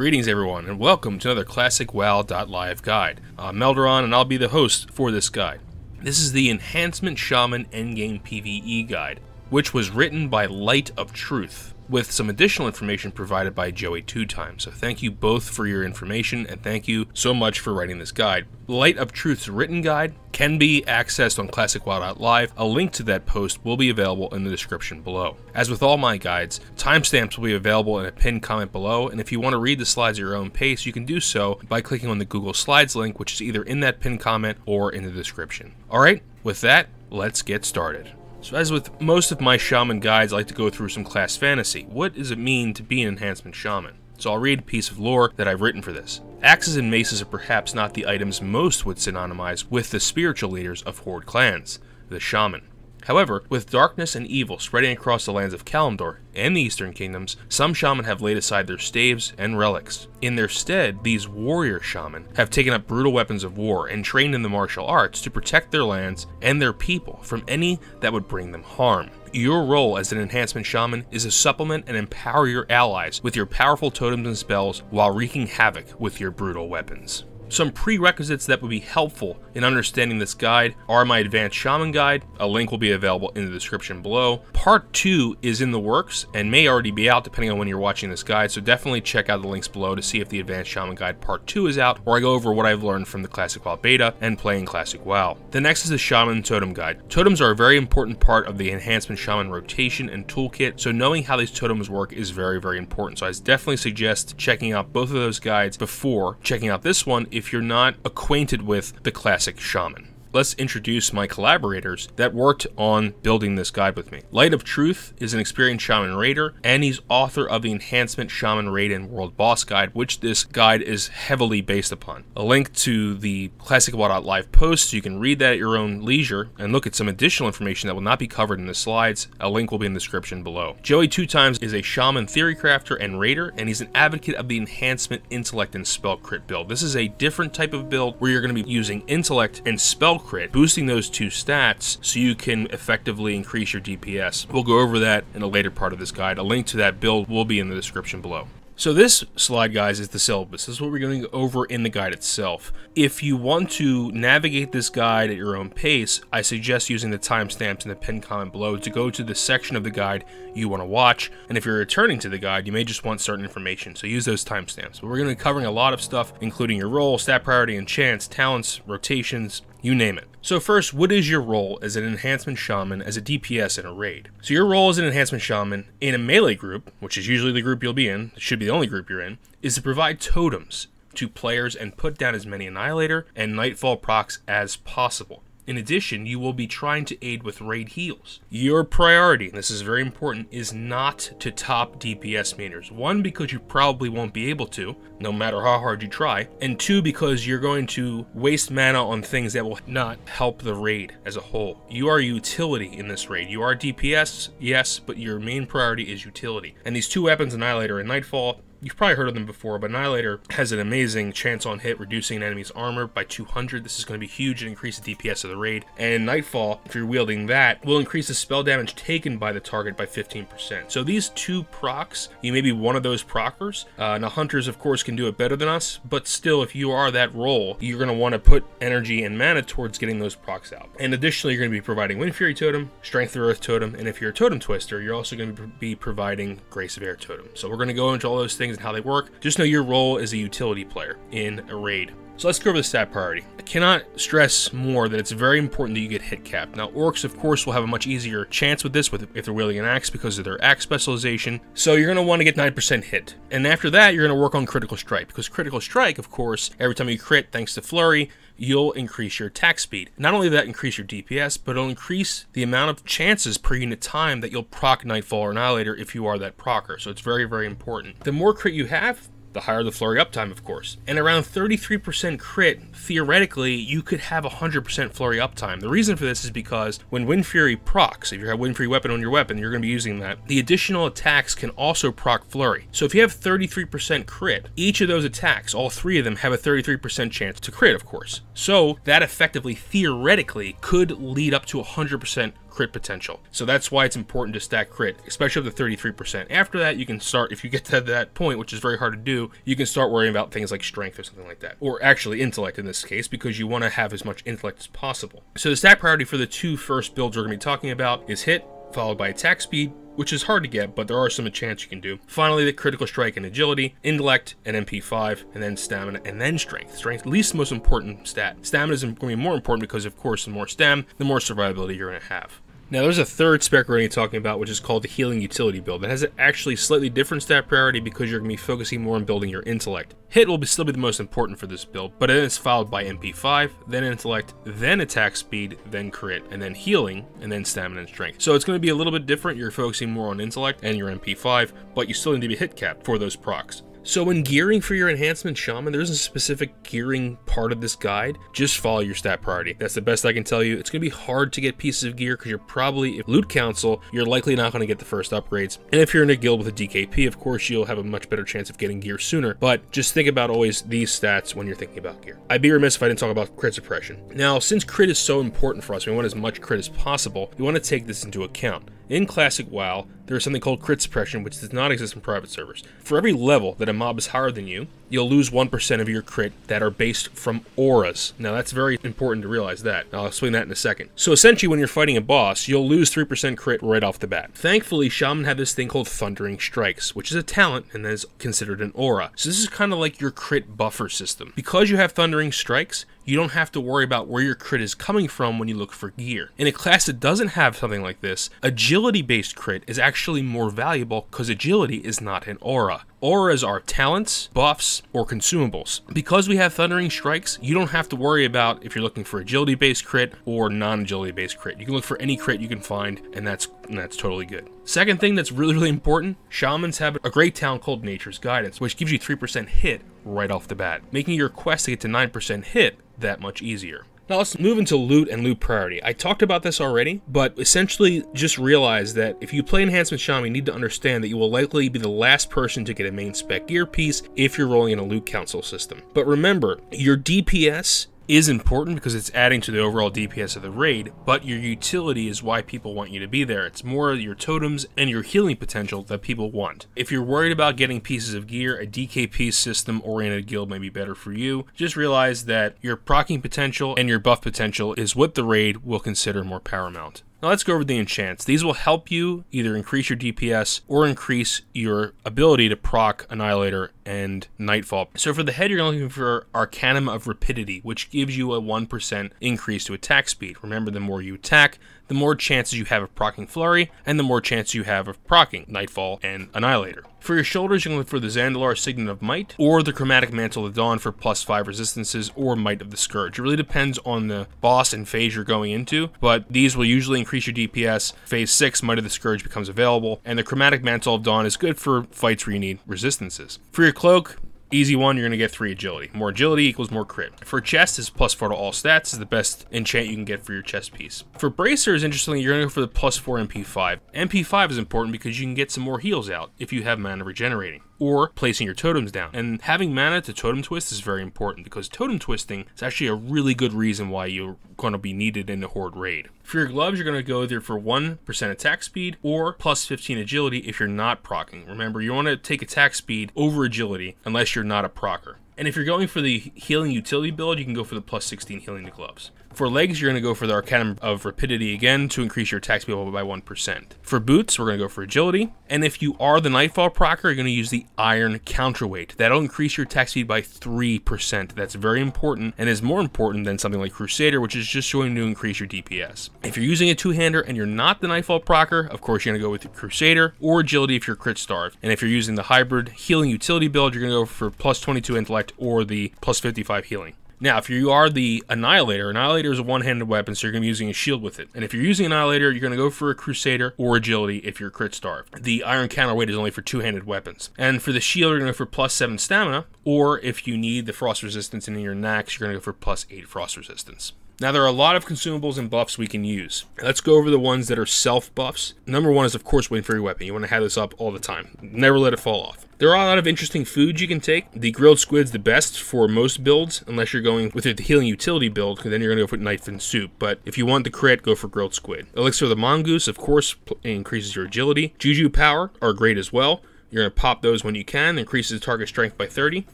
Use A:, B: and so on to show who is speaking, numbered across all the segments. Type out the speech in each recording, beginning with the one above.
A: Greetings everyone, and welcome to another Classic WoW.live guide. I'm Melderon, and I'll be the host for this guide. This is the Enhancement Shaman Endgame PvE guide, which was written by Light of Truth, with some additional information provided by Joey 2x. So thank you both for your information, and thank you so much for writing this guide. Light of Truth's written guide can be accessed on Classic WoW.live. A link to that post will be available in the description below. As with all my guides, timestamps will be available in a pinned comment below, and if you want to read the slides at your own pace, you can do so by clicking on the Google Slides link, which is either in that pinned comment or in the description. Alright, with that, let's get started. So as with most of my Shaman guides, I like to go through some class fantasy. What does it mean to be an Enhancement Shaman? So I'll read a piece of lore that I've written for this. Axes and maces are perhaps not the items most would synonymize with the spiritual leaders of Horde clans, the Shaman. However, with darkness and evil spreading across the lands of Kalimdor and the Eastern Kingdoms, some shaman have laid aside their staves and relics. In their stead, these warrior shaman have taken up brutal weapons of war and trained in the martial arts to protect their lands and their people from any that would bring them harm. Your role as an Enhancement Shaman is to supplement and empower your allies with your powerful totems and spells while wreaking havoc with your brutal weapons. Some prerequisites that would be helpful in understanding this guide are my Advanced Shaman Guide. A link will be available in the description below. Part 2 is in the works and may already be out depending on when you're watching this guide, so definitely check out the links below to see if the Advanced Shaman Guide Part 2 is out, or I go over what I've learned from the Classic WoW Beta and playing Classic WoW. The next is the Shaman Totem Guide. Totems are a very important part of the Enhancement Shaman rotation and toolkit, so knowing how these totems work is very, very important. So I definitely suggest checking out both of those guides before checking out this one if you're not acquainted with the Classic Shaman. Let's introduce my collaborators that worked on building this guide with me. Light of Truth is an experienced Shaman Raider, and he's author of the Enhancement Shaman Raid and World Boss Guide, which this guide is heavily based upon. A link to the Classic WoW.live post so you can read that at your own leisure and look at some additional information that will not be covered in the slides. A link will be in the description below. Joey 2x is a Shaman Theory Crafter and Raider, and he's an advocate of the Enhancement Intellect and Spell Crit build. This is a different type of build where you're going to be using Intellect and Spell Crit, boosting those two stats so you can effectively increase your DPS. We'll go over that in a later part of this guide. A link to that build will be in the description below. So this slide, guys, is the syllabus. This is what we're going to go over in the guide itself. If you want to navigate this guide at your own pace, I suggest using the timestamps in the pinned comment below to go to the section of the guide you want to watch. And if you're returning to the guide, you may just want certain information, so use those timestamps. But we're going to be covering a lot of stuff, including your role, stat priority, enchants, talents, rotations, you name it. So first, what is your role as an Enhancement Shaman as a DPS in a raid? So your role as an Enhancement Shaman in a melee group, which is usually the group you'll be in, it should be the only group you're in, is to provide totems to players and put down as many Annihilator and Nightfall procs as possible. In addition, you will be trying to aid with raid heals. Your priority, and this is very important, is not to top DPS meters. One, because you probably won't be able to, no matter how hard you try. And two, because you're going to waste mana on things that will not help the raid as a whole. You are utility in this raid. You are DPS, yes, but your main priority is utility. And these two weapons, Annihilator and Nightfall, you've probably heard of them before, but Annihilator has an amazing chance on hit, reducing an enemy's armor by 200. This is going to be huge and increase the DPS of the raid. And Nightfall, if you're wielding that, will increase the spell damage taken by the target by 15%. So these two procs, you may be one of those proccers. Now Hunters, of course, can do it better than us, but still, if you are that role, you're going to want to put energy and mana towards getting those procs out. And additionally, you're going to be providing Wind Fury Totem, Strength of Earth Totem, and if you're a Totem Twister, you're also going to be providing Grace of Air Totem. So we're going to go into all those things and how they work. Just know your role is a utility player in a raid. So let's go over the stat priority. I cannot stress more that it's very important that you get hit capped. Now orcs, of course, will have a much easier chance with this if they're wielding an axe because of their axe specialization. So you're going to want to get 9% hit. And after that, you're going to work on critical strike, because critical strike, of course, every time you crit, thanks to flurry, you'll increase your attack speed. Not only that increase your DPS, but it'll increase the amount of chances per unit time that you'll proc Nightfall or Annihilator if you are that procker. So it's very, very important. The more crit you have, the higher the flurry uptime, of course. And around 33% crit, theoretically, you could have 100% flurry uptime. The reason for this is because when Wind Fury procs, if you have Wind Fury weapon on your weapon, you're going to be using that, the additional attacks can also proc flurry. So if you have 33% crit, each of those attacks, all three of them, have a 33% chance to crit, of course. So that effectively, theoretically, could lead up to 100% crit potential. So that's why it's important to stack crit, especially up to 33%. After that, you can start, if you get to that point, which is very hard to do, 2, you can start worrying about things like strength or something like that. Or actually intellect in this case, because you want to have as much intellect as possible. So the stat priority for the 2 first builds we're going to be talking about is hit, followed by attack speed, which is hard to get, but there are some chance you can do. Finally, the critical strike and agility, intellect and MP5, and then stamina, and then strength. Strength, least most important stat. Stamina is going to be more important because, of course, the more stam, the more survivability you're going to have. Now, there's a third spec we're going to be talking about, which is called the Healing Utility build. That has actually slightly different stat priority because you're going to be focusing more on building your intellect. Hit will still be the most important for this build, but then it's followed by MP5, then intellect, then attack speed, then crit, and then healing, and then stamina and strength. So it's going to be a little bit different. You're focusing more on intellect and your MP5, but you still need to be hit capped for those procs. So when gearing for your Enhancement Shaman, there isn't a specific gearing part of this guide. Just follow your stat priority. That's the best I can tell you. It's going to be hard to get pieces of gear because you're probably, if loot council, you're likely not going to get the first upgrades. And if you're in a guild with a DKP, of course, you'll have a much better chance of getting gear sooner. But just think about always these stats when you're thinking about gear. I'd be remiss if I didn't talk about crit suppression. Now, since crit is so important for us, we want as much crit as possible, we want to take this into account. In Classic WoW, there is something called crit suppression, which does not exist in private servers. For every level that a mob is higher than you, you'll lose 1% of your crit that are based from auras. Now, that's very important to realize that. I'll explain that in a second. So essentially, when you're fighting a boss, you'll lose 3% crit right off the bat. Thankfully, Shaman have this thing called Thundering Strikes, which is a talent and is considered an aura. So this is kind of like your crit buffer system. Because you have Thundering Strikes, you don't have to worry about where your crit is coming from when you look for gear. In a class that doesn't have something like this, agility-based crit is actually more valuable because agility is not an aura. Auras are talents, buffs, or consumables. Because we have Thundering Strikes, you don't have to worry about if you're looking for agility-based crit or non-agility-based crit. You can look for any crit you can find, and that's totally good. Second thing that's really important, Shamans have a great talent called Nature's Guidance, which gives you 3% hit right off the bat, making your quest to get to 9% hit that much easier. Now let's move into loot and loot priority. I talked about this already, but essentially just realize that if you play Enhancement Shaman, you need to understand that you will likely be the last person to get a main spec gear piece if you're rolling in a loot council system. But remember, your DPS is important because it's adding to the overall DPS of the raid, but your utility is why people want you to be there. It's more your totems and your healing potential that people want. If you're worried about getting pieces of gear, a DKP system-oriented guild may be better for you. Just realize that your proccing potential and your buff potential is what the raid will consider more paramount. Now let's go over the enchants. These will help you either increase your DPS or increase your ability to proc Annihilator and Nightfall. So for the head, you're looking for Arcanum of Rapidity, which gives you a 1% increase to attack speed. Remember, the more you attack, the more chances you have of proccing Flurry, and the more chance you have of proccing Nightfall and Annihilator. For your shoulders, you can look for the Zandalar Signet of Might, or the Chromatic Mantle of Dawn for +5 resistances, or Might of the Scourge. It really depends on the boss and phase you're going into, but these will usually increase your DPS. Phase 6, Might of the Scourge becomes available, and the Chromatic Mantle of Dawn is good for fights where you need resistances. For your cloak, easy one, you're going to get 3 agility. More agility equals more crit. For chest, is +4 to all stats. This is the best enchant you can get for your chest piece. For bracers, interestingly, you're going to go for the +4 MP5. MP5 is important because you can get some more heals out if you have mana regenerating, or placing your totems down. And having mana to totem twist is very important because totem twisting is actually a really good reason why you're going to be needed in the Horde raid. For your gloves, you're going to go either for 1% attack speed or +15 agility if you're not proccing. Remember, you want to take attack speed over agility unless you're not a procker. And if you're going for the healing utility build, you can go for the +16 healing to gloves. For legs, you're going to go for the Arcanum of Rapidity again to increase your attack speed by 1%. For boots, we're going to go for agility. And if you are the Nightfall procker, you're going to use the Iron Counterweight. That'll increase your attack speed by 3%. That's very important and is more important than something like Crusader, which is just going to increase your DPS. If you're using a two-hander and you're not the Nightfall procker, of course you're going to go with the Crusader or agility if you're crit starved. And if you're using the hybrid healing utility build, you're going to go for +22 intellect or the +55 healing. Now, if you are the Annihilator, Annihilator is a one-handed weapon, so you're going to be using a shield with it. And if you're using Annihilator, you're going to go for a Crusader or agility if you're crit starved. The Iron Counterweight is only for two-handed weapons. And for the shield, you're going to go for +7 stamina, or if you need the frost resistance in your Nax, you're going to go for +8 frost resistance. Now, there are a lot of consumables and buffs we can use. Let's go over the ones that are self-buffs. Number one is, of course, Wind Fury Weapon. You want to have this up all the time. Never let it fall off. There are a lot of interesting foods you can take. The grilled squid's the best for most builds, unless you're going with the healing utility build, because then you're going to go for knife and soup. But if you want the crit, go for grilled squid. Elixir of the Mongoose, of course, increases your agility. Juju Power are great as well. You're going to pop those when you can, increases the target strength by 30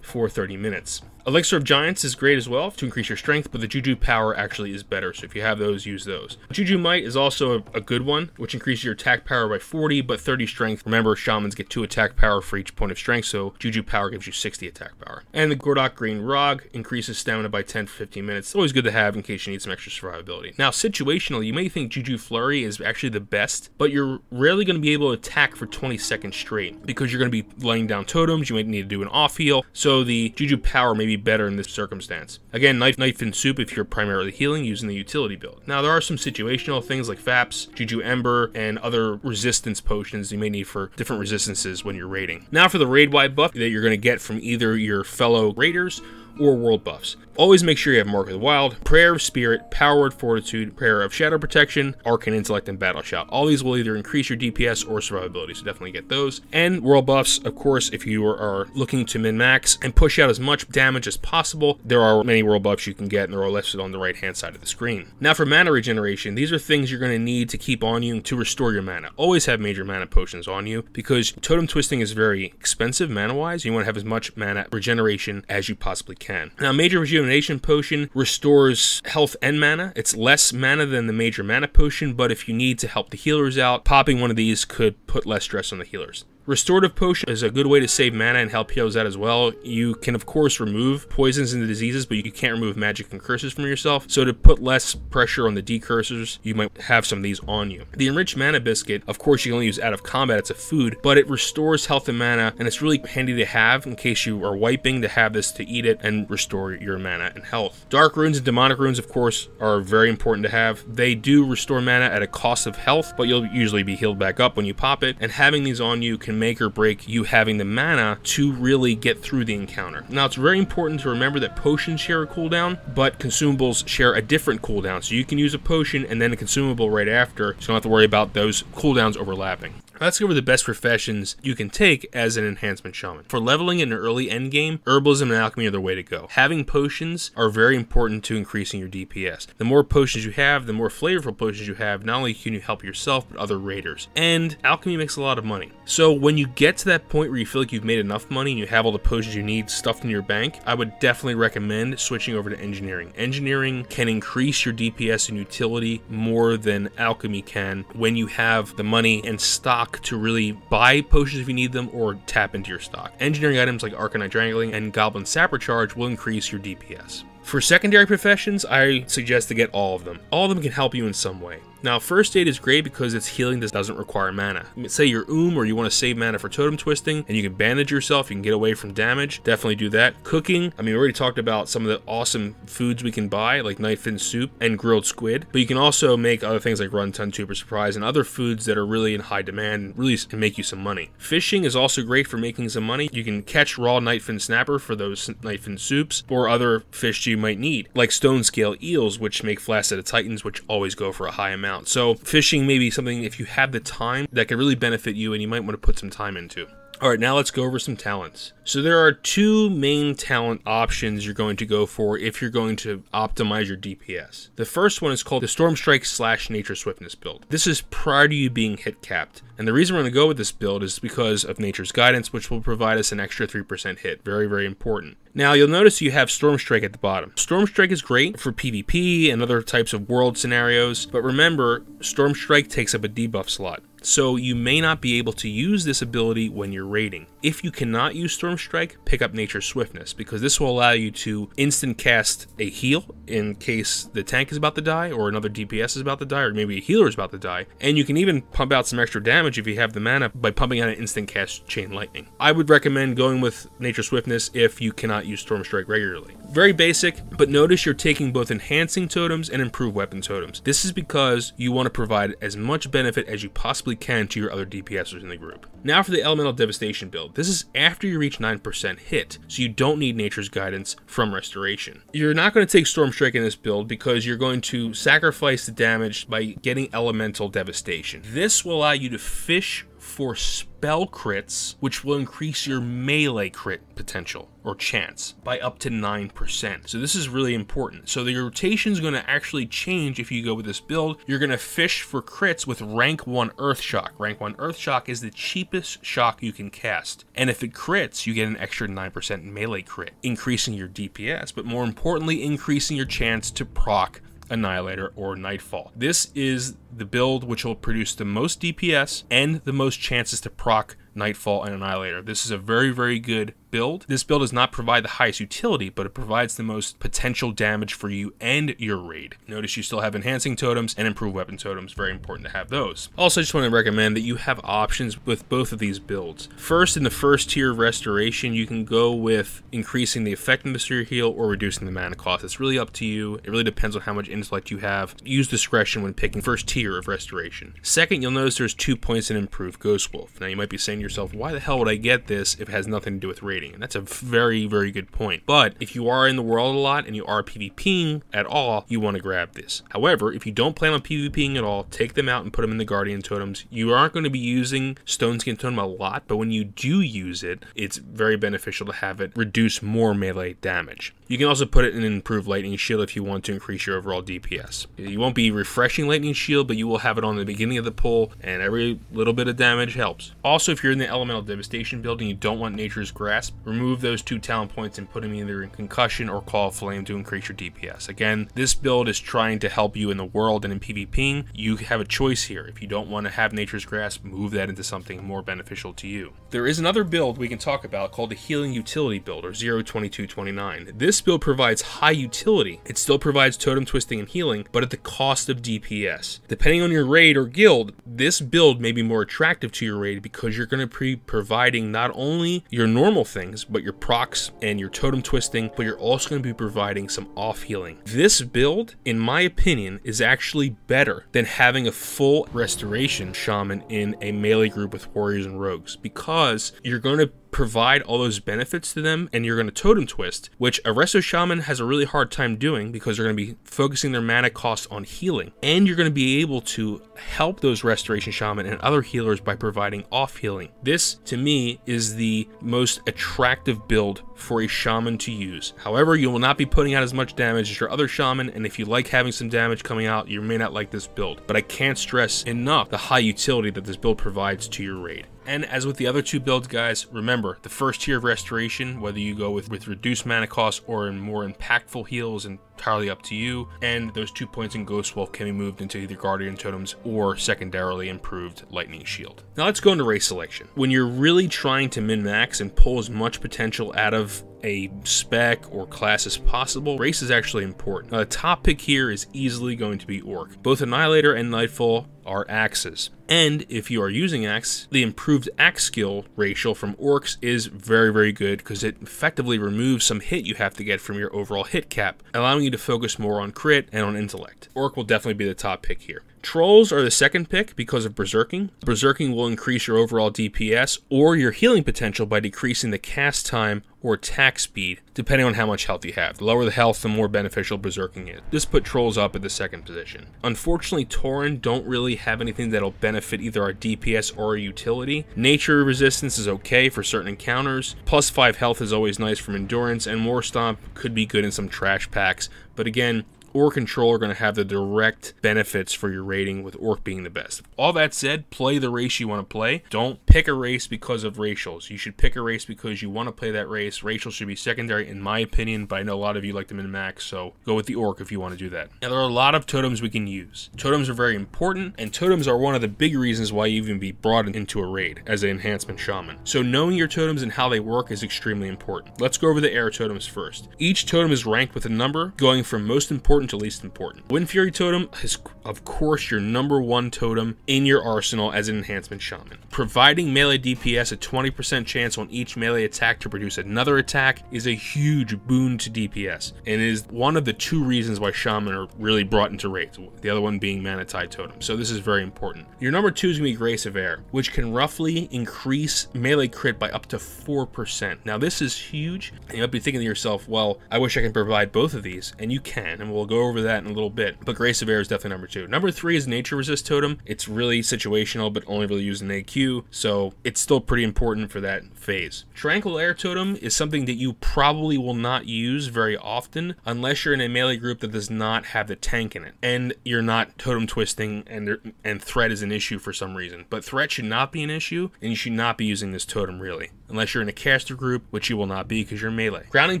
A: for 30 minutes. Elixir of Giants is great as well to increase your strength, but the Juju Power actually is better, so if you have those, use those. Juju Might is also a good one, which increases your attack power by 40, but 30 strength. Remember, Shamans get 2 attack power for each point of strength, so Juju Power gives you 60 attack power. And the Gordok Green Rog increases stamina by 10 for 15 minutes. It's always good to have in case you need some extra survivability. Now, situationally, you may think Juju Flurry is actually the best, but you're rarely going to be able to attack for 20 seconds straight, because you're going to be laying down totems, you might need to do an off heal, so the Juju Power may be better in this circumstance. Again, Knife and Soup if you're primarily healing using the utility build. Now, there are some situational things like Faps, Juju Ember, and other resistance potions you may need for different resistances when you're raiding. Now for the raid-wide buff that you're going to get from either your fellow raiders or world buffs. Always make sure you have Mark of the Wild, Prayer of Spirit, Power Word Fortitude, Prayer of Shadow Protection, Arcane Intellect, and Battle Shout. All these will either increase your DPS or survivability, so definitely get those. And world buffs, of course, if you are looking to min-max and push out as much damage as possible, there are many world buffs you can get, and they're all listed on the right-hand side of the screen. Now for mana regeneration, these are things you're going to need to keep on you to restore your mana. Always have major mana potions on you, because totem twisting is very expensive mana-wise. You want to have as much mana regeneration as you possibly can. Now, major rejuvenation potion restores health and mana. It's less mana than the major mana potion, but if you need to help the healers out, popping one of these could put less stress on the healers. Restorative Potion is a good way to save mana and help healers out as well. You can, of course, remove poisons and diseases, but you can't remove magic and curses from yourself. So to put less pressure on the decursors, you might have some of these on you. The Enriched Mana Biscuit, of course, you can only use out of combat. It's a food, but it restores health and mana, and it's really handy to have in case you are wiping, to have this to eat it and restore your mana and health. Dark Runes and Demonic Runes, of course, are very important to have. They do restore mana at a cost of health, but you'll usually be healed back up when you pop it, and having these on you can make or break you having the mana to really get through the encounter. Now, it's very important to remember that potions share a cooldown, but consumables share a different cooldown. So you can use a potion and then a consumable right after, so you don't have to worry about those cooldowns overlapping. Let's go over the best professions you can take as an Enhancement Shaman. For leveling in an early endgame, herbalism and alchemy are the way to go. Having potions are very important to increasing your DPS. The more potions you have, the more flavorful potions you have, not only can you help yourself, but other raiders. And alchemy makes a lot of money. So when you get to that point where you feel like you've made enough money and you have all the potions you need stuffed in your bank, I would definitely recommend switching over to engineering. Engineering can increase your DPS and utility more than alchemy can when you have the money and stock to really buy potions if you need them or tap into your stock. Engineering items like Arcanite Drangling and Goblin Sapper Charge will increase your DPS. For secondary professions, I suggest to get all of them. All of them can help you in some way. Now, first aid is great because it's healing that doesn't require mana. Say you're or you want to save mana for totem twisting, and you can bandage yourself, you can get away from damage, definitely do that. Cooking, I mean, we already talked about some of the awesome foods we can buy, like knife and soup and grilled squid, but you can also make other things like Run-Tun, Super Surprise, and other foods that are really in high demand and really can make you some money. Fishing is also great for making some money. You can catch raw knifefin snapper for those knifefin soups, or other fish you might need, like stone scale eels, which make flaccid titans, which always go for a high amount. So fishing may be something, if you have the time, that could really benefit you and you might want to put some time into. Alright, now let's go over some talents. So there are two main talent options you're going to go for if you're going to optimize your DPS. The first one is called the Storm Strike / Nature Swiftness build. This is prior to you being hit capped. And the reason we're going to go with this build is because of Nature's Guidance, which will provide us an extra 3% hit. Very, very important. Now, you'll notice you have Storm Strike at the bottom. Storm Strike is great for PvP and other types of world scenarios, but remember, Storm Strike takes up a debuff slot. So you may not be able to use this ability when you're raiding. If you cannot use Storm Strike, pick up Nature's Swiftness, because this will allow you to instant cast a heal in case the tank is about to die, or another DPS is about to die, or maybe a healer is about to die. And you can even pump out some extra damage if you have the mana by pumping out an instant cast Chain Lightning. I would recommend going with Nature's Swiftness if you cannot use Storm Strike regularly. Very basic, but notice you're taking both enhancing totems and improved weapon totems. This is because you want to provide as much benefit as you possibly can to your other DPSers in the group. Now for the Elemental Devastation build. This is after you reach 9% hit, so you don't need Nature's Guidance from Restoration. You're not going to take Storm Strike in this build because you're going to sacrifice the damage by getting Elemental Devastation. This will allow you to fish for spell crits, which will increase your melee crit potential or chance by up to 9%. So this is really important. So the rotation is going to actually change if you go with this build. You're going to fish for crits with rank 1 Earth Shock. Rank 1 Earth Shock is the cheapest shock you can cast. And if it crits, you get an extra 9% melee crit, increasing your DPS, but more importantly, increasing your chance to proc Annihilator or Nightfall. This is the build which will produce the most DPS and the most chances to proc Nightfall and Annihilator. This is a very, very good build. This build does not provide the highest utility, but it provides the most potential damage for you and your raid. Notice you still have enhancing totems and improved weapon totems. Very important to have those. Also, I just want to recommend that you have options with both of these builds. First, in the first tier of Restoration, you can go with increasing the effectiveness of your heal or reducing the mana cost. It's really up to you. It really depends on how much intellect you have. Use discretion when picking first tier of Restoration. Second, you'll notice there's 2 points in improved Ghost Wolf. Now, you might be saying to yourself, why the hell would I get this if it has nothing to do with raiding? And that's a very, very good point. But if you are in the world a lot and you are PvPing at all, you want to grab this. However, if you don't plan on PvPing at all, take them out and put them in the Guardian Totems. You aren't going to be using Stone Skin Totem a lot, but when you do use it, it's very beneficial to have it reduce more melee damage. You can also put it in an improved Lightning Shield if you want to increase your overall DPS. You won't be refreshing Lightning Shield, but you will have it on the beginning of the pull, and every little bit of damage helps. Also, if you're in the Elemental Devastation build and you don't want Nature's Grasp, remove those 2 talent points and put them either in Concussion or Call of Flame to increase your DPS. Again, this build is trying to help you in the world and in PvPing. You have a choice here. If you don't want to have Nature's Grasp, move that into something more beneficial to you. There is another build we can talk about called the Healing Utility build, or 02229. This build provides high utility. It still provides totem twisting and healing, but at the cost of DPS. Depending on your raid or guild, this build may be more attractive to your raid because you're going to be providing not only your normal things, but your procs and your totem twisting, but you're also going to be providing some off healing. This build, in my opinion, is actually better than having a full Restoration Shaman in a melee group with warriors and rogues, because you're going to provide all those benefits to them, and you're going to totem twist, which a Resto Shaman has a really hard time doing because they're going to be focusing their mana costs on healing, and you're going to be able to help those Restoration Shaman and other healers by providing off healing. This, to me, is the most attractive build for a Shaman to use. However, you will not be putting out as much damage as your other Shaman, and if you like having some damage coming out, you may not like this build. But I can't stress enough the high utility that this build provides to your raid. And as with the other 2 builds, guys, remember, the first tier of Restoration, whether you go with reduced mana cost or in more impactful heals, entirely up to you, and those 2 points in Ghost Wolf can be moved into either Guardian Totems or secondarily improved Lightning Shield. Now let's go into race selection. When you're really trying to min-max and pull as much potential out of a spec or class as possible, race is actually important. Now, the top pick here is easily going to be Orc. Both Annihilator and Nightfall are axes. And if you are using axe, the improved axe skill ratio from Orcs is very, very good because it effectively removes some hit you have to get from your overall hit cap, allowing you to focus more on crit and on intellect. Orc will definitely be the top pick here. Trolls are the second pick because of Berserking. Berserking will increase your overall DPS or your healing potential by decreasing the cast time or attack speed, depending on how much health you have. The lower the health, the more beneficial Berserking is. This put Trolls up at the second position. Unfortunately, Tauren don't really have anything that'll benefit either our DPS or our utility. Nature resistance is okay for certain encounters. Plus 5 health is always nice from Endurance, and More Stomp could be good in some trash packs. But again, Orc and Troll are going to have the direct benefits for your rating, with Orc being the best. All that said, play the race you want to play. Don't pick a race because of racials. You should pick a race because you want to play that race. Racials should be secondary, in my opinion, but I know a lot of you like them in max, so go with the Orc if you want to do that. Now, there are a lot of totems we can use. Totems are very important, and totems are one of the big reasons why you even be brought into a raid as an Enhancement Shaman. So knowing your totems and how they work is extremely important. Let's go over the air totems first. Each totem is ranked with a number, going from most important to least important. Wind Fury totem is, of course, your #1 totem in your arsenal as an Enhancement Shaman. Providing melee DPS a 20% chance on each melee attack to produce another attack is a huge boon to DPS, and is one of the 2 reasons why Shaman are really brought into raids, the other one being Mana Tide totem. So this is very important. Your #2 is going to be Grace of Air, which can roughly increase melee crit by up to 4%. Now this is huge, and you might be thinking to yourself, well, I wish I could provide both of these, and you can, and we'll go over that in a little bit, but Grace of Air is definitely 2. Number 3 is Nature Resist Totem. It's really situational, but only really used in AQ, so it's still pretty important for that phase. Tranquil Air Totem is something that you probably will not use very often unless you're in a melee group that does not have the tank in it, and you're not totem twisting and threat is an issue for some reason. But threat should not be an issue, and you should not be using this totem really, unless you're in a caster group, which you will not be because you're melee. Grounding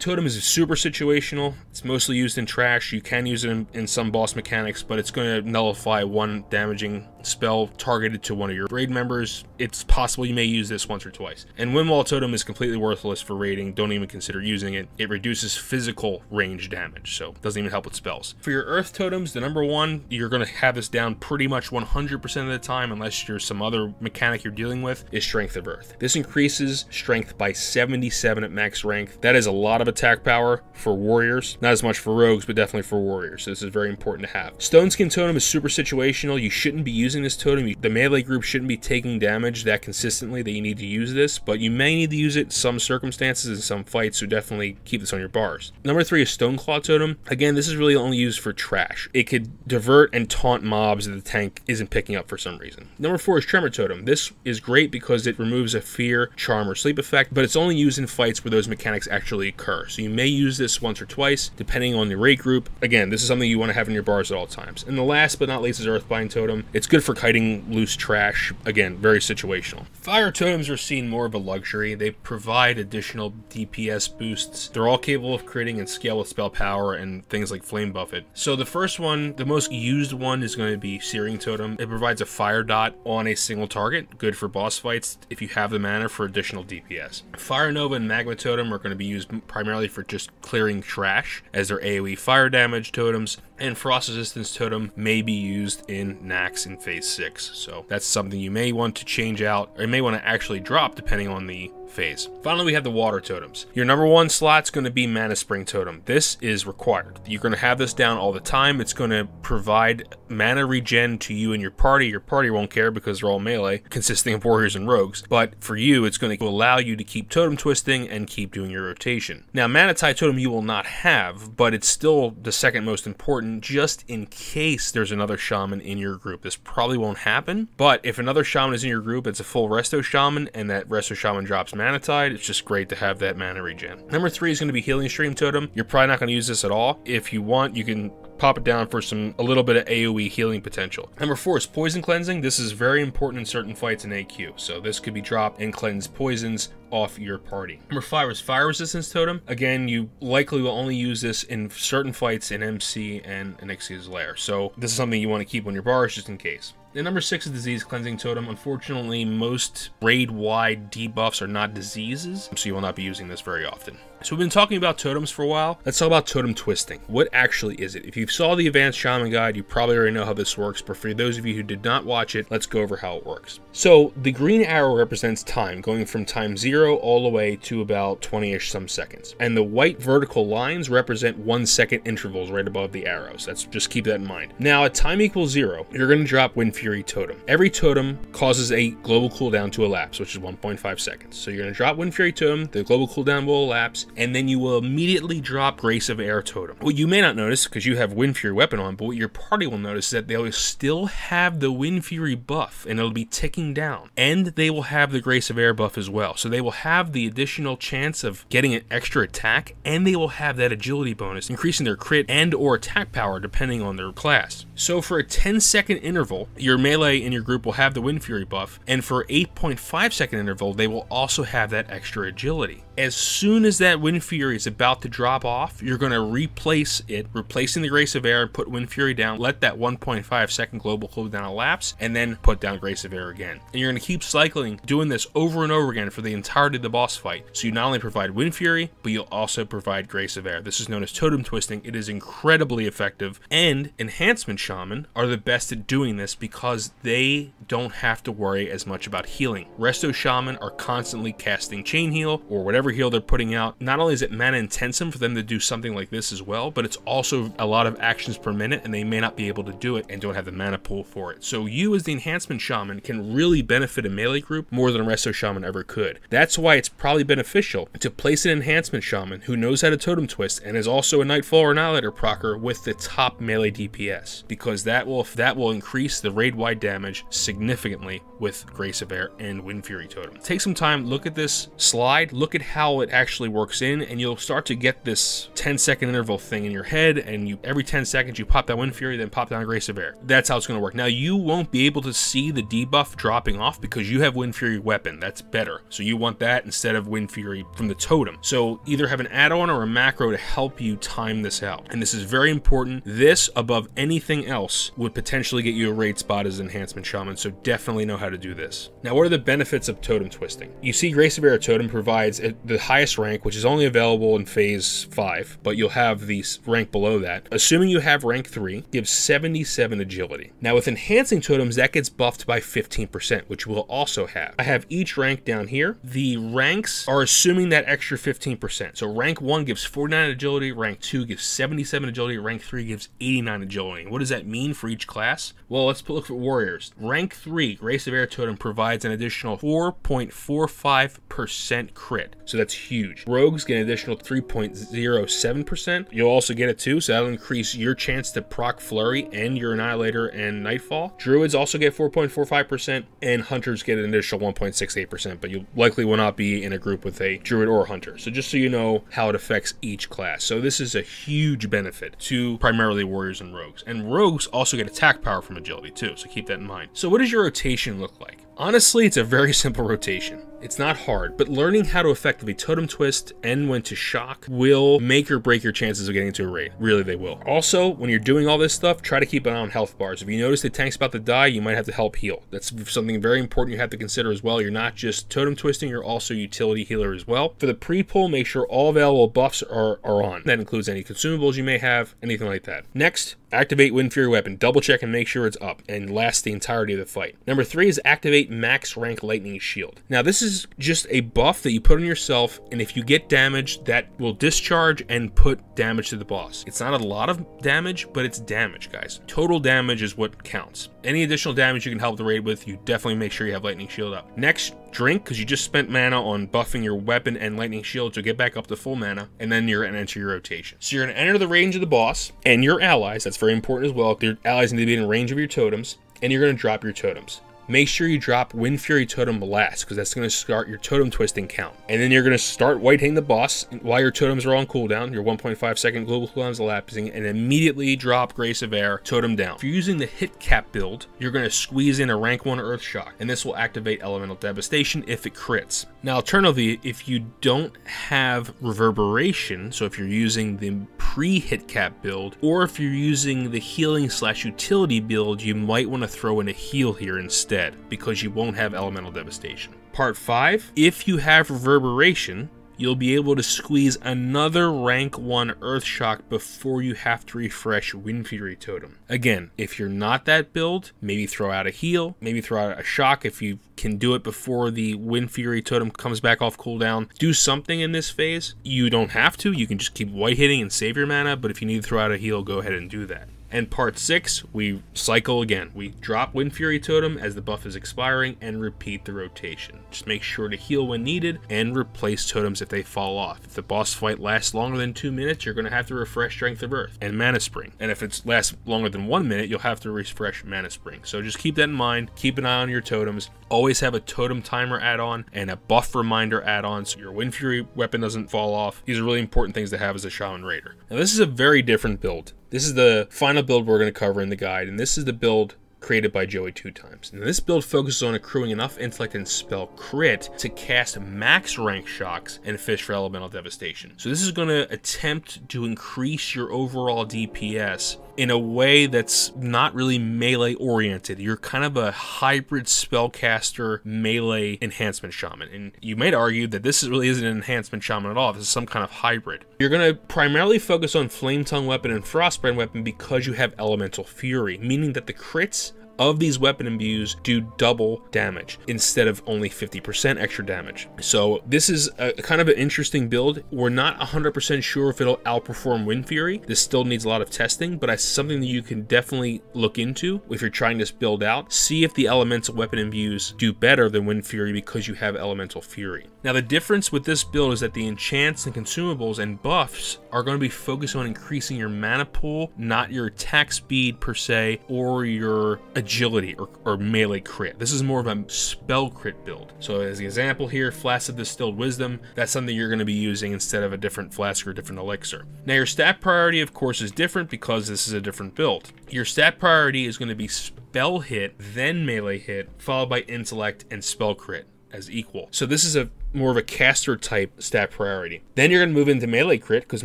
A: Totem is super situational. It's mostly used in trash. You can use it in some boss mechanics, but it's going to nullify one damaging spell targeted to one of your raid members. It's possible you may use this once or twice. And Windwall Totem is completely worthless for raiding. Don't even consider using it. It reduces physical range damage, so it doesn't even help with spells. For your Earth Totems, the number 1, you're going to have this down pretty much 100% of the time, unless you're some other mechanic you're dealing with, is Strength of Earth. This increases strength by 77 at max rank. That is a lot of attack power for warriors. Not as much for rogues, but definitely for warriors. So this is very important to have. Stone Skin Totem is super situational. You shouldn't be using this totem. The melee group shouldn't be taking damage that consistently that you need to use this, but you may need to use it in some circumstances in some fights, so definitely keep this on your bars. Number 3 is Stoneclaw Totem. Again, this is really only used for trash. It could divert and taunt mobs that the tank isn't picking up for some reason. Number 4 is Tremor Totem. This is great because it removes a fear, charm, or sleep effect, but it's only used in fights where those mechanics actually occur. So you may use this once or twice, depending on the raid group. Again, this is something you want to have in your bars at all times. And the last but not least is Earthbind Totem. It's good for kiting loose trash. Again, very situational. Fire Totems are seen more of a luxury. They provide additional DPS boosts. They're all capable of critting and scale with spell power and things like Flame Buffet. So the first one, the most used one, is going to be Searing Totem. It provides a fire dot on a single target, good for boss fights if you have the mana for additional DPS. Fire Nova and Magma Totem are going to be used primarily for just clearing trash, as they're AoE fire damage totems, and Frost Resistance Totem may be used in Nax in Phase 6, so that's something you may want to change out, or you may want to actually drop depending on the phase. Finally, we have the Water Totems. Your number 1 slot's going to be Mana Spring Totem. This is required. You're going to have this down all the time. It's going to provide mana regen to you and your party. Your party won't care because they're all melee, consisting of warriors and rogues, but for you, it's going to allow you to keep totem twisting and keep doing your rotation. Now, Mana Tide Totem you will not have, but it's still the second most important, just in case there's another shaman in your group. This probably won't happen, but if another shaman is in your group, it's a full Resto Shaman, and that Resto Shaman drops Mana Tide, it's just great to have that mana regen. Number 3 is going to be Healing Stream Totem. You're probably not going to use this at all. If you want, you can pop it down for a little bit of AoE healing potential. Number 4 is Poison Cleansing. This is very important in certain fights in AQ, so this could be dropped and cleanse poisons off your party. Number 5 is Fire Resistance Totem. Again, you likely will only use this in certain fights in MC and Onyxia's Lair, so this is something you want to keep on your bars just in case. And number 6 is Disease Cleansing Totem. Unfortunately, most raid-wide debuffs are not diseases, so you will not be using this very often. So we've been talking about totems for a while. Let's talk about totem twisting. What actually is it? If you saw the Advanced Shaman Guide, you probably already know how this works, but for those of you who did not watch it, let's go over how it works. So the green arrow represents time, going from time 0 all the way to about 20-ish some seconds. And the white vertical lines represent 1 second intervals right above the arrows. Just keep that in mind. Now at time equals 0, you're going to drop Wind Fury Totem. Every totem causes a global cooldown to elapse, which is 1.5 seconds. So you're going to drop Wind Fury Totem, the global cooldown will elapse, and then you will immediately drop Grace of Air Totem. What you may not notice, because you have Wind Fury weapon on, but what your party will notice is that they'll still have the Wind Fury buff, and it'll be ticking down. And they will have the Grace of Air buff as well. So they will have the additional chance of getting an extra attack, and they will have that agility bonus, increasing their crit and or attack power depending on their class. So for a 10-second interval, your melee in your group will have the Wind Fury buff, and for an 8.5-second interval, they will also have that extra agility. As soon as that Wind Fury is about to drop off, you're going to replace it, replacing the Grace of Air, and put Wind Fury down, let that 1.5-second global cooldown elapse, and then put down Grace of Air again. And you're going to keep cycling, doing this over and over again for the entirety of the boss fight. So you not only provide Wind Fury, but you'll also provide Grace of Air. This is known as Totem Twisting. It is incredibly effective, and Enhancement Shaman are the best at doing this because they don't have to worry as much about healing. Resto Shaman are constantly casting Chain Heal, or whatever whatever heal they're putting out, not only is it mana intensive for them to do something like this as well, but it's also a lot of actions per minute, and they may not be able to do it and don't have the mana pool for it. So you as the Enhancement Shaman can really benefit a melee group more than a Resto Shaman ever could. That's why it's probably beneficial to place an Enhancement Shaman who knows how to Totem Twist and is also a Nightfall or Annihilator procer with the top melee DPS, because that will increase the raid-wide damage significantly with Grace of Air and Wind Fury Totem. Take some time, look at this slide, look at how it actually works in, and you'll start to get this 10-second interval thing in your head, and every 10 seconds you pop that Wind Fury, then pop down Grace of Air. That's how it's going to work. Now, you won't be able to see the debuff dropping off because you have Wind Fury weapon. That's better. So you want that instead of Wind Fury from the totem. So either have an add-on or a macro to help you time this out. And this is very important. This, above anything else, would potentially get you a raid spot as an Enhancement Shaman, so definitely know how to do this. Now, what are the benefits of Totem Twisting? You see Grace of Air Totem provides the highest rank, which is only available in phase 5, but you'll have the rank below that. Assuming you have rank 3, gives 77 agility. Now, with Enhancing Totems, that gets buffed by 15%, which we'll also have. I have each rank down here. The ranks are assuming that extra 15%. So rank 1 gives 49 agility, rank 2 gives 77 agility, rank 3 gives 89 agility. What does that mean for each class? Well, let's look at Warriors. Rank 3, Grace of Air Totem provides an additional 4.45% crit. So that's huge. Rogues get an additional 3.07%. You'll also get it too, so that'll increase your chance to proc Flurry and your Annihilator and Nightfall. Druids also get 4.45%, and Hunters get an additional 1.68%, but you likely will not be in a group with a Druid or Hunter. So just so you know how it affects each class. So this is a huge benefit to primarily Warriors and Rogues. And Rogues also get attack power from agility too, so keep that in mind. So what does your rotation look like? Honestly, it's a very simple rotation. It's not hard, but learning how to effectively Totem Twist and when to shock will make or break your chances of getting into a raid. Really, they will. Also, when you're doing all this stuff, try to keep an eye on health bars. If you notice the tank's about to die, you might have to help heal. That's something very important you have to consider as well. You're not just Totem Twisting, you're also utility healer as well. For the pre-pull, make sure all available buffs are on. That includes any consumables you may have, anything like that. Next, activate Wind Fury weapon. Double check and make sure it's up and lasts the entirety of the fight. Number 3 is activate max rank lightning shield. Now, this is just a buff that you put on yourself, and if you get damage, that will discharge and put damage to the boss. It's not a lot of damage, but it's damage, guys. Total damage is what counts. Any additional damage you can help the raid with, you definitely make sure you have lightning shield up. Next, drink, because you just spent mana on buffing your weapon and lightning shield to get back up to full mana, and then you're going to enter your rotation. So you're going to enter the range of the boss and your allies. That's very important as well. Your allies need to be in range of your totems, and you're going to drop your totems. Make sure you drop Wind Fury Totem last, because that's going to start your Totem Twisting count. And then you're going to start white hitting the boss while your totems are on cooldown. Your 1.5 second global cooldown is elapsing, and immediately drop Grace of Air Totem down. If you're using the hit cap build, you're going to squeeze in a rank 1 Earth Shock, and this will activate Elemental Devastation if it crits. Now, alternatively, if you don't have Reverberation, so if you're using the pre-hit cap build, or if you're using the healing/utility build, you might want to throw in a heal here instead, because you won't have Elemental Devastation. Part 5, if you have Reverberation, you'll be able to squeeze another rank 1 Earth Shock before you have to refresh Wind Fury Totem. Again, if you're not that build, maybe throw out a heal, maybe throw out a shock if you can do it before the Wind Fury Totem comes back off cooldown. Do something in this phase. You don't have to, you can just keep white hitting and save your mana, but if you need to throw out a heal, go ahead and do that. And part 6, we cycle again. We drop Wind Fury Totem as the buff is expiring and repeat the rotation. Just make sure to heal when needed and replace totems if they fall off. If the boss fight lasts longer than 2 minutes, you're going to have to refresh Strength of Earth and Mana Spring. And if it lasts longer than 1 minute, you'll have to refresh Mana Spring. So just keep that in mind. Keep an eye on your totems. Always have a totem timer add-on and a buff reminder add-on so your Wind Fury weapon doesn't fall off. These are really important things to have as a Shaman Raider. Now, this is a very different build. This is the final build we're going to cover in the guide, and this is the build created by Joey 2 times. Now, this build focuses on accruing enough intellect and spell crit to cast max rank shocks and fish for Elemental Devastation. So this is going to attempt to increase your overall DPS in a way that's not really melee oriented. You're kind of a hybrid spellcaster melee enhancement shaman, and you might argue that this really isn't an enhancement shaman at all. This is some kind of hybrid. You're going to primarily focus on Flame Tongue weapon and Frostbrand weapon because you have Elemental Fury, meaning that the crits of these weapon imbues do double damage instead of only 50% extra damage. So this is a kind of an interesting build. We're not 100% sure if it'll outperform Wind Fury. This still needs a lot of testing, but it's something that you can definitely look into if you're trying this build out. See if the elemental weapon imbues do better than Wind Fury because you have elemental fury. Now the difference with this build is that the enchants and consumables and buffs are going to be focused on increasing your mana pool, not your attack speed per se, or your agility or melee crit. This is more of a spell crit build. So as an example here, Flask of Distilled Wisdom, that's something you're going to be using instead of a different flask or a different elixir. Now your stat priority of course is different because this is a different build. Your stat priority is going to be spell hit, then melee hit, followed by intellect and spell crit as equal. So this is a more of a caster type stat priority. Then you're going to move into melee crit, because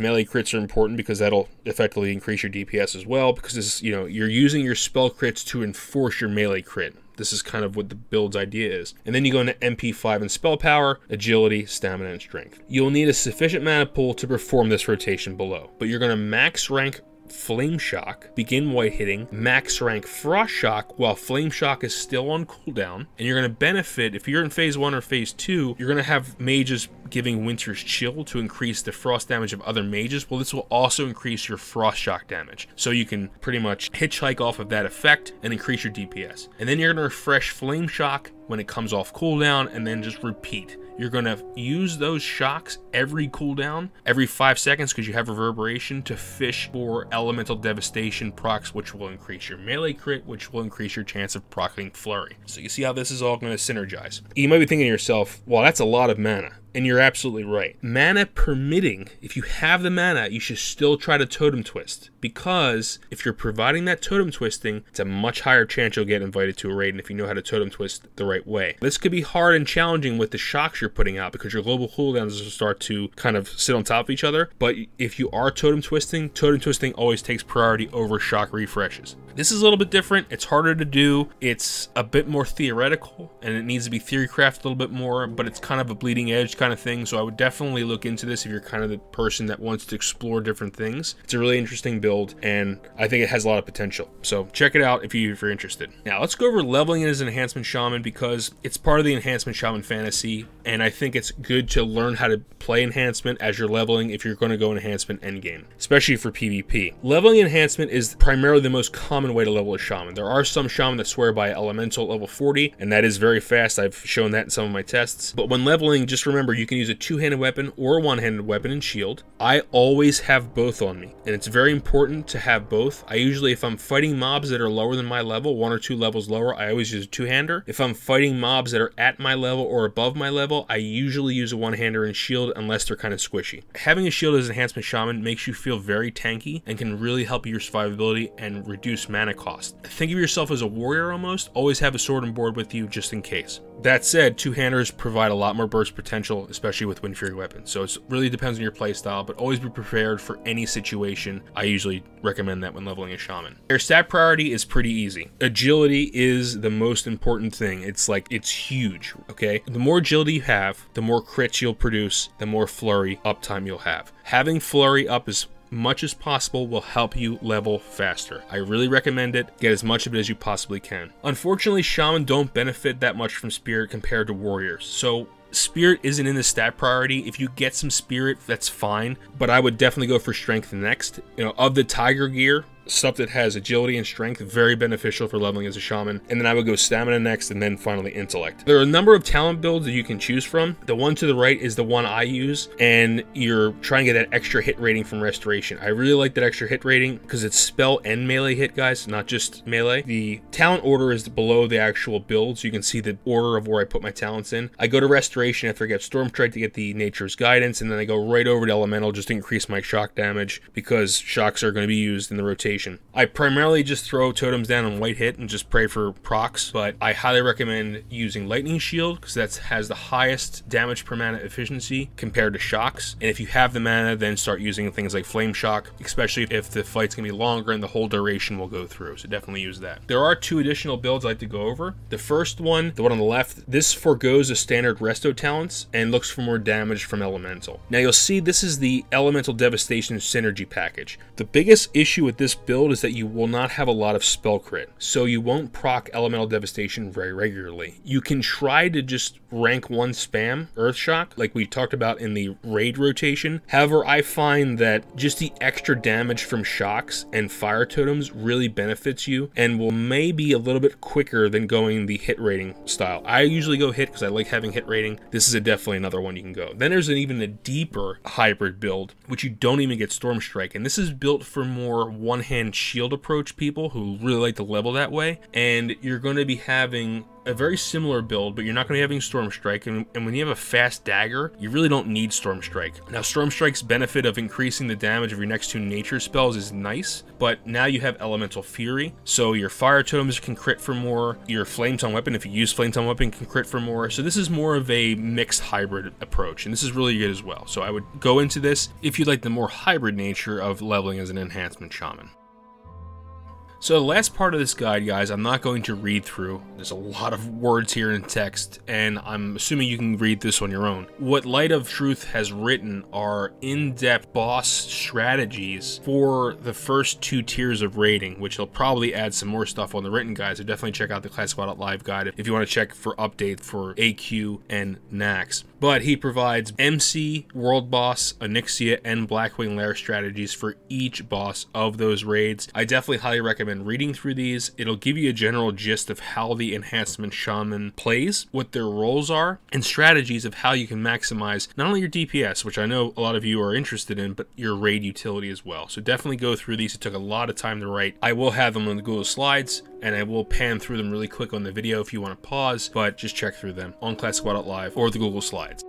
A: melee crits are important because that'll effectively increase your DPS as well, because this, you're using your spell crits to enforce your melee crit. This is kind of what the build's idea is. And then you go into MP5 and spell power, agility, stamina, and strength. You'll need a sufficient mana pool to perform this rotation below, but you're going to max rank Flame Shock, begin white hitting, max rank Frost Shock while Flame Shock is still on cooldown, and you're going to benefit, if you're in phase 1 or phase 2, you're going to have mages giving Winter's Chill to increase the frost damage of other mages. Well, this will also increase your Frost Shock damage, so you can pretty much hitchhike off of that effect and increase your DPS. And then you're going to refresh Flame Shock when it comes off cooldown, and then just repeat. You're going to use those shocks every cooldown, every 5 seconds, because you have reverberation, to fish for elemental devastation procs, which will increase your melee crit, which will increase your chance of proccing flurry. So you see how this is all going to synergize. You might be thinking to yourself, well, that's a lot of mana. And you're absolutely right. Mana permitting, if you have the mana, you should still try to totem twist, because if you're providing that totem twisting, it's a much higher chance you'll get invited to a raid, and if you know how to totem twist the right way. This could be hard and challenging with the shocks you're putting out, because your global cooldowns will start to kind of sit on top of each other, but if you are totem twisting always takes priority over shock refreshes. This is a little bit different. It's harder to do. It's a bit more theoretical, and it needs to be theory crafted a little bit more, but it's kind of a bleeding edge kind of thing, so I would definitely look into this if you're kind of the person that wants to explore different things. It's a really interesting build, and I think it has a lot of potential. So check it out if you're interested. Now let's go over leveling it as an Enhancement Shaman, because it's part of the Enhancement Shaman fantasy, and I think it's good to learn how to play Enhancement as you're leveling if you're going to go Enhancement endgame, especially for PvP. Leveling Enhancement is primarily the most common way to level a Shaman. There are some Shaman that swear by Elemental level 40, and that is very fast. I've shown that in some of my tests. But when leveling, just remember you can use a two-handed weapon or a one-handed weapon and shield. I always have both on me, and it's very important to have both. I usually, if I'm fighting mobs that are lower than my level, 1 or 2 levels lower, I always use a two-hander. If I'm fighting mobs that are at my level or above my level, I usually use a one-hander and shield unless they're kind of squishy. Having a shield as an Enhancement Shaman makes you feel very tanky and can really help your survivability and reduce mana cost. Think of yourself as a warrior almost. Always have a sword and board with you just in case. That said, two-handers provide a lot more burst potential, especially with Wind Fury weapons. So it really depends on your playstyle, but always be prepared for any situation. I usually recommend that when leveling a Shaman. Your stat priority is pretty easy. Agility is the most important thing. It's huge, okay? The more agility you have, the more crits you'll produce, the more flurry uptime you'll have. Having flurry up as much as possible will help you level faster. I really recommend it. Get as much of it as you possibly can. Unfortunately, Shaman don't benefit that much from Spirit compared to Warriors. So Spirit isn't in the stat priority. If you get some Spirit, that's fine, but I would definitely go for Strength next. Of the Tiger gear, stuff that has agility and strength, very beneficial for leveling as a Shaman. And then I would go stamina next, and then finally intellect. There are a number of talent builds that you can choose from. The one to the right is the one I use, and you're trying to get that extra hit rating from Restoration. I really like that extra hit rating because it's spell and melee hit, guys, not just melee. The talent order is below the actual build, so you can see the order of where I put my talents in. I go to Restoration after I get Stormstrike to get the Nature's Guidance, and then I go right over to Elemental just to increase my shock damage, because shocks are going to be used in the rotation. I primarily just throw totems down on white hit and just pray for procs, but I highly recommend using Lightning Shield because that has the highest damage per mana efficiency compared to shocks. And if you have the mana, then start using things like Flame Shock, especially if the fight's gonna be longer and the whole duration will go through, so definitely use that. There are 2 additional builds I'd like to go over. The first one, the one on the left, this forgoes the standard resto talents and looks for more damage from Elemental. Now you'll see this is the Elemental Devastation Synergy package. The biggest issue with this build is that you will not have a lot of spell crit, so you won't proc Elemental Devastation very regularly. You can try to just rank 1 spam Earth Shock, like we talked about in the raid rotation. However, I find that just the extra damage from shocks and fire totems really benefits you, and will maybe a little bit quicker than going the hit rating style. I usually go hit because I like having hit rating. This is definitely another one you can go. Then there's even a deeper hybrid build, which you don't even get Storm Strike, and this is built for more one-hand shield approach people who really like to level that way, and you're going to be having a very similar build, but you're not going to be having Storm Strike, and when you have a fast dagger, you really don't need Storm Strike. Now, Storm Strike's benefit of increasing the damage of your next 2 nature spells is nice, but now you have Elemental Fury, so your fire totems can crit for more, your Flametongue weapon, if you use Flametongue weapon, can crit for more, so this is more of a mixed hybrid approach, and this is really good as well. So I would go into this if you like the more hybrid nature of leveling as an Enhancement Shaman. So the last part of this guide, guys, I'm not going to read through. There's a lot of words here in text, and I'm assuming you can read this on your own. What Light of Truth has written are in-depth boss strategies for the first 2 tiers of raiding, which he'll probably add some more stuff on the written guide, so definitely check out the Classic WoW Live guide if you want to check for updates for AQ and Nax. But he provides MC, World Boss, Onyxia, and Blackwing Lair strategies for each boss of those raids. I definitely highly recommend reading through these. It'll give you a general gist of how the Enhancement Shaman plays, what their roles are, and strategies of how you can maximize not only your DPS, which I know a lot of you are interested in, but your raid utility as well. So definitely go through these. It took a lot of time to write. I will have them on the Google Slides, and I will pan through them really quick on the video if you want to pause, but just check through them on Classic WoW Live or the Google Slides.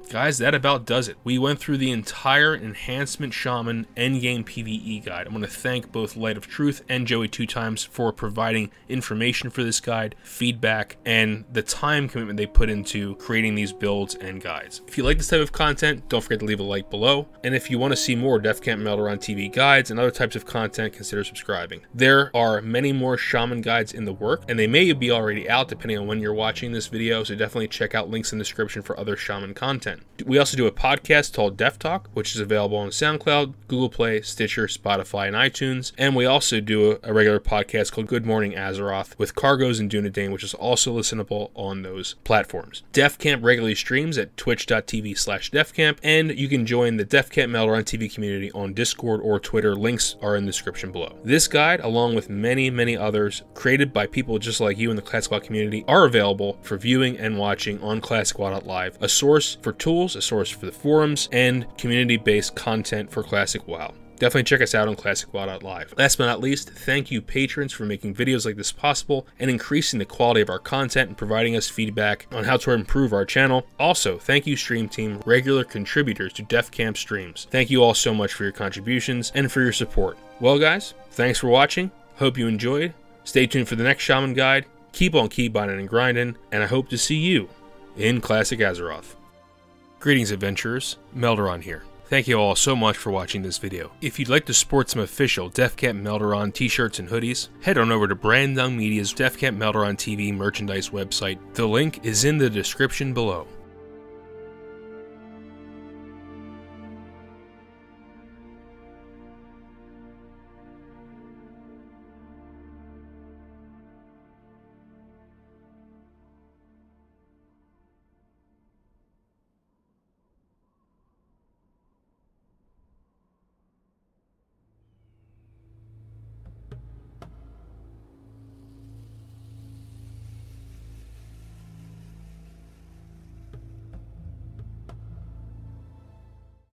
A: Guys, that about does it. We went through the entire Enhancement Shaman endgame PvE guide. I want to thank both Light of Truth and Joey 2times for providing information for this guide, feedback, and the time commitment they put into creating these builds and guides. If you like this type of content, don't forget to leave a like below. And if you want to see more Defcamp Melderon TV guides and other types of content, consider subscribing. There are many more Shaman guides in the work, and they may be already out depending on when you're watching this video, so definitely check out links in the description for other Shaman content. We also do a podcast called DefTalk, which is available on SoundCloud, Google Play, Stitcher, Spotify, and iTunes. And we also do a regular podcast called Good Morning Azeroth with Cargos and Dunedain, which is also listenable on those platforms. Defcamp regularly streams at twitch.tv/Defcamp, and you can join the Defcamp Melderon TV community on Discord or Twitter. Links are in the description below. This guide, along with many, many others created by people just like you in the Classic WoW community, are available for viewing and watching on Classic WoW Live, a source for tools, a source for the forums, and community-based content for Classic WoW. Definitely check us out on Classic WoW Live. Last but not least, thank you patrons for making videos like this possible and increasing the quality of our content and providing us feedback on how to improve our channel. Also, thank you Stream Team, regular contributors to Defcamp streams. Thank you all so much for your contributions and for your support. Well guys, thanks for watching. Hope you enjoyed. Stay tuned for the next Shaman guide. Keep on keybinding and grinding, and I hope to see you in Classic Azeroth. Greetings adventurers, Melderon here. Thank you all so much for watching this video. If you'd like to sport some official Defcamp Melderon t-shirts and hoodies, head on over to Brandon Media's Defcamp Melderon TV merchandise website. The link is in the description below.